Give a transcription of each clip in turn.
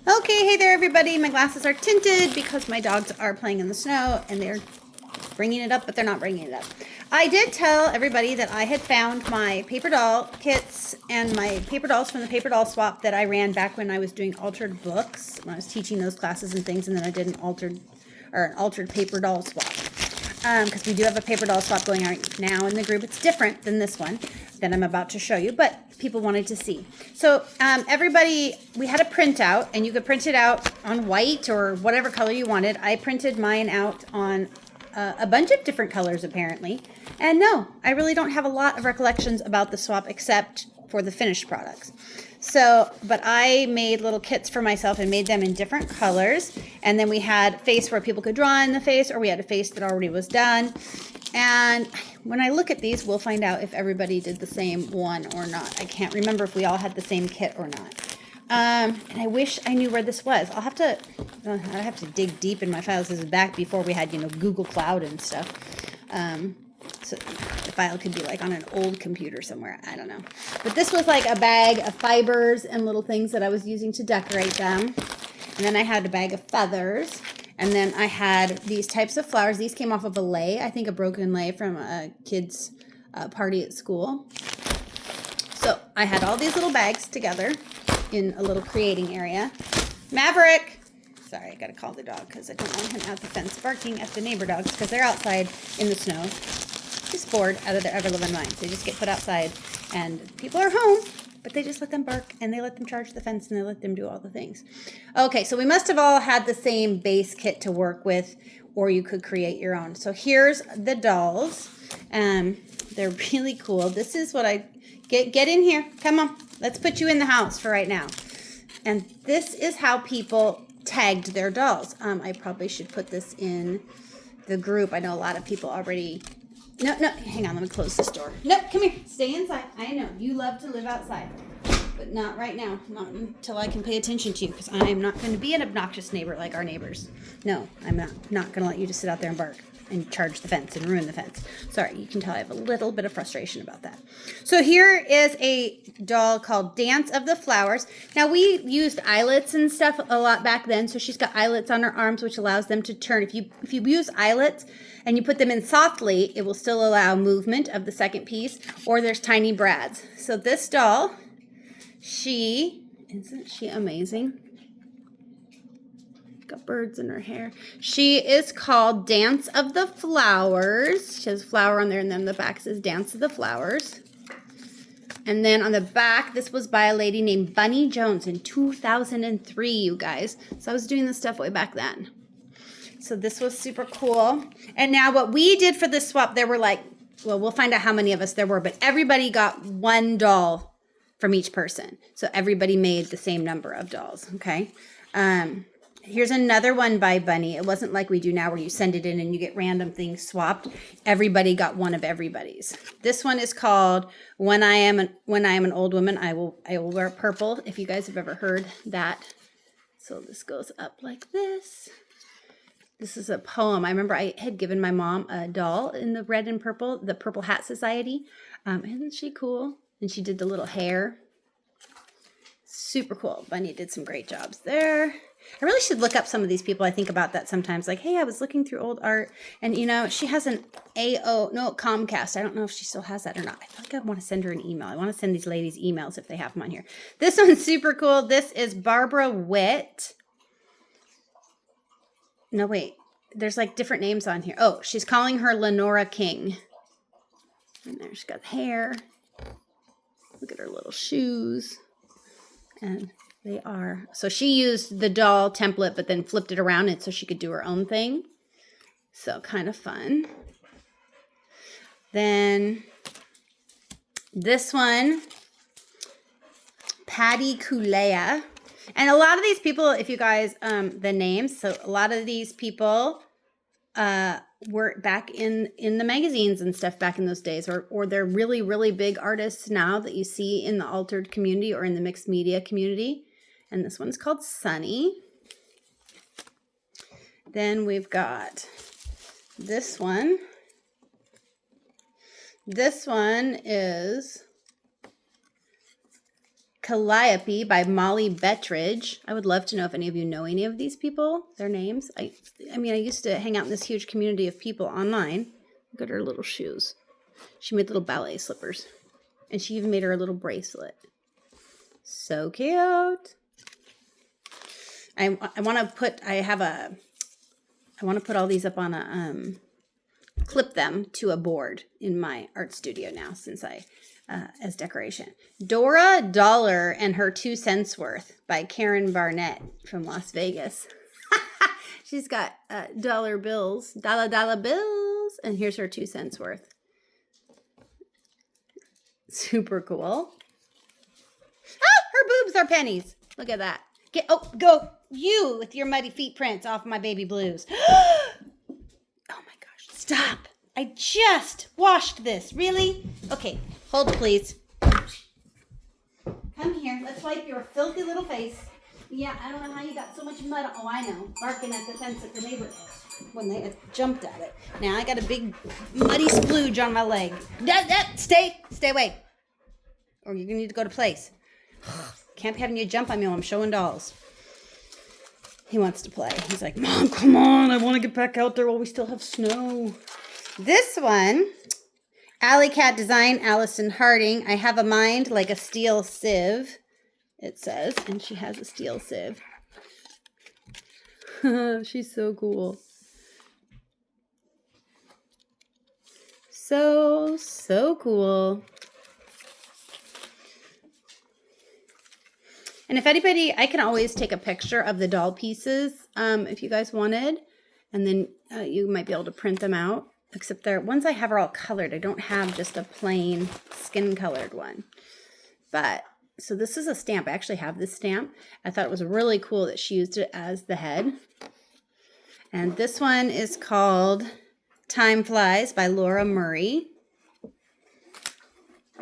Okay, hey there everybody. My glasses are tinted because my dogs are playing in the snow and they're bringing it up, but they're not bringing it up. I did tell everybody that I had found my paper doll kits and my paper dolls from the paper doll swap that I ran back when I was doing altered books, when I was teaching those classes and things, and then I did an altered paper doll swap. Because we do have a paper doll swap going on right now in the group. It's different than this one that I'm about to show you, but people wanted to see. So everybody, we had a printout, and you could print it out on white or whatever color you wanted. I printed mine out on a bunch of different colors, apparently. And no, I really don't have a lot of recollections about the swap except for the finished products. So, but I made little kits for myself and made them in different colors. And then we had face where people could draw in the face, or we had a face that already was done. And when I look at these, we'll find out if everybody did the same one or not. I can't remember if we all had the same kit or not. And I wish I knew where this was. I'll have to dig deep in my files. This is back before we had, Google Cloud and stuff. So the file could be like on an old computer somewhere. I don't know. But this was like a bag of fibers and little things that I was using to decorate them. And then I had a bag of feathers. And then I had these types of flowers. These came off of a lei, I think a broken lei from a kid's party at school. So I had all these little bags together in a little creating area. Maverick! Sorry, I gotta call the dog because I don't want him out the fence barking at the neighbor dogs because they're outside in the snow. Just bored out of their ever-loving minds. They just get put outside and people are home, but they just let them bark and they let them charge the fence and they let them do all the things. Okay, so we must have all had the same base kit to work with, or you could create your own. So here's the dolls. They're really cool. This is what I get in here. Come on, let's put you in the house for right now. And this is how people tagged their dolls. I probably should put this in the group. I know a lot of people already. No, hang on, let me close this door. No, come here, stay inside. I know, you love to live outside, but not right now, not until I can pay attention to you, because I am not going to be an obnoxious neighbor like our neighbors. No, I'm not going to let you just sit out there and bark and charge the fence and ruin the fence. Sorry, you can tell I have a little bit of frustration about that. So here is a doll called Dance of the Flowers. Now we used eyelets and stuff a lot back then, so she's got eyelets on her arms, which allows them to turn. If you use eyelets and you put them in softly, it will still allow movement of the second piece, or there's tiny brads. So this doll, isn't she amazing? Got birds in her hair. She is called Dance of the Flowers. She has a flower on there, and then the back says Dance of the Flowers. And then on the back, this was by a lady named Bunny Jones in 2003, you guys. So I was doing this stuff way back then. So this was super cool. And now what we did for this swap, there were like, well, we'll find out how many of us there were, but everybody got one doll from each person. So everybody made the same number of dolls, okay? Here's another one by Bunny. It wasn't like we do now where you send it in and you get random things swapped. Everybody got one of everybody's. This one is called When I Am an Old Woman, I will Wear Purple, if you guys have ever heard that. So this goes up like this. This is a poem. I remember I had given my mom a doll in the red and purple, the Purple Hat Society. Isn't she cool? And she did the little hair. Super cool. Bunny did some great jobs there. I really should look up some of these people. I think about that sometimes. Like, hey, I was looking through old art, and she has an Comcast. I don't know if she still has that or not. I feel like I want to send her an email. I want to send these ladies emails if they have them on here. This one's super cool. This is Barbara Witt. No, wait. There's like different names on here. Oh, she's calling her Lenora King. And there she's got hair. Look at her little shoes. And they are. So she used the doll template, but then flipped it around and so she could do her own thing. So kind of fun. Then this one, Patty Kulea. And a lot of these people, if you guys, the names, so a lot of these people were back in the magazines and stuff back in those days, or they're really, really big artists now that you see in the altered community or in the mixed media community. And this one's called Sunny. Then we've got this one. This one is Calliope by Molly Bettridge. I would love to know if any of you know any of these people, their names. I mean, I used to hang out in this huge community of people online. Look at her little shoes. She made little ballet slippers. And she even made her a little bracelet. So cute. I want to put all these up on a, clip them to a board in my art studio now since as decoration. Dora Dollar and Her 2 Cents Worth by Karen Barnett from Las Vegas. She's got dollar bills, dollar bills, and here's her 2 cents worth. Super cool. Oh, her boobs are pennies. Look at that. Go you with your muddy feet prints off my baby blues. Oh my gosh, stop. I just washed this. Really? Okay, hold please. Come here. Let's wipe your filthy little face. Yeah, I don't know how you got so much mud. Oh, I know. Barking at the fence at the neighbor when they jumped at it. Now I got a big muddy splooge on my leg. Stay away. Or you're going to need to go to place. Can't be having you jump on me while I'm showing dolls. He wants to play. He's like, Mom, come on. I want to get back out there while we still have snow. This one, Alley Cat Design, Allison Harding. I have a mind like a steel sieve, it says. And she has a steel sieve. She's so cool. So cool. And if anybody, I can always take a picture of the doll pieces if you guys wanted. And then you might be able to print them out. Except ones I have are all colored. I don't have just a plain skin colored one. But, so this is a stamp. I actually have this stamp. I thought it was really cool that she used it as the head. And this one is called Time Flies by Laura Murray.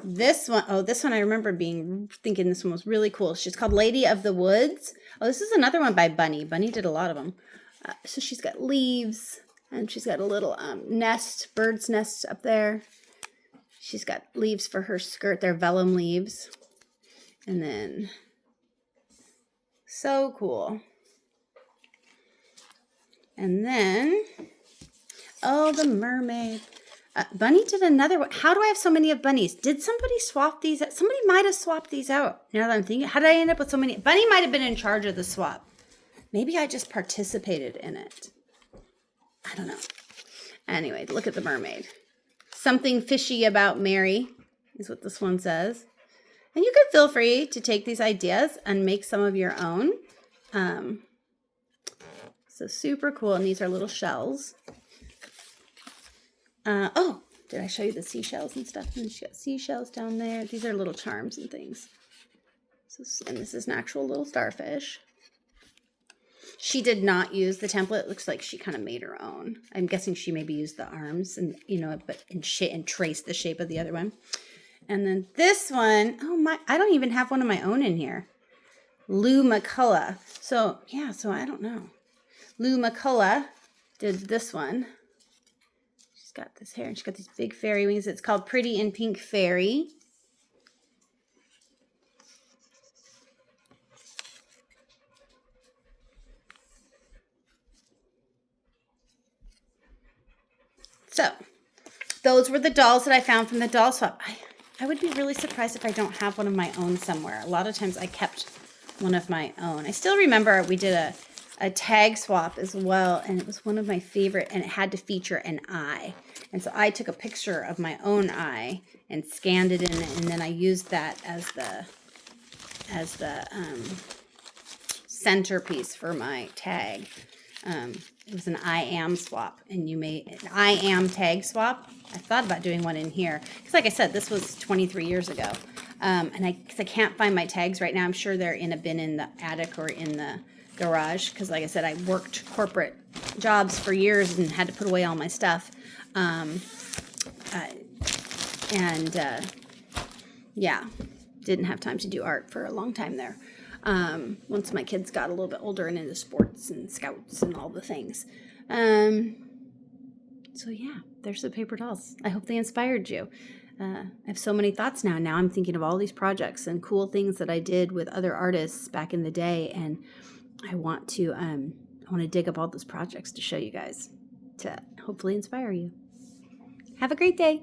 This one I remember thinking this one was really cool. She's called Lady of the Woods. Oh, this is another one by Bunny. Bunny did a lot of them. So she's got leaves, and she's got a little bird's nest up there. She's got leaves for her skirt. They're vellum leaves. And then, so cool. And then, oh, the mermaid. Bunny did another one. How do I have so many of Bunnies? Did somebody swap these out? Somebody might have swapped these out. Now that I'm thinking, how did I end up with so many? Bunny might have been in charge of the swap. Maybe I just participated in it. I don't know. Anyway, look at the mermaid. Something fishy about Mary is what this one says. And you could feel free to take these ideas and make some of your own. So super cool. And these are little shells. Oh, did I show you the seashells and stuff? And she got seashells down there. These are little charms and things. And this is an actual little starfish. She did not use the template. It looks like she kind of made her own. I'm guessing she maybe used the arms and, and traced the shape of the other one. And then this one, I don't even have one of my own in here. Lou McCullough. So I don't know. Lou McCullough did this one. She's got this hair and she's got these big fairy wings. It's called Pretty in Pink Fairy. So, those were the dolls that I found from the doll swap. I would be really surprised if I don't have one of my own somewhere. A lot of times I kept one of my own. I still remember we did a tag swap as well, and it was one of my favorite, and it had to feature an eye. And so I took a picture of my own eye and scanned it in, and then I used that as the centerpiece for my tag. It was an I am swap, and you made an I am tag swap. I thought about doing one in here because, like I said, this was 23 years ago, and because I can't find my tags right now. I'm sure they're in a bin in the attic or in the garage because, like I said, I worked corporate jobs for years and had to put away all my stuff, didn't have time to do art for a long time there. Once my kids got a little bit older and into sports and scouts and all the things. So yeah, there's the paper dolls. I hope they inspired you. I have so many thoughts now. Now I'm thinking of all these projects and cool things that I did with other artists back in the day, and I want to dig up all those projects to show you guys, to hopefully inspire you. Have a great day.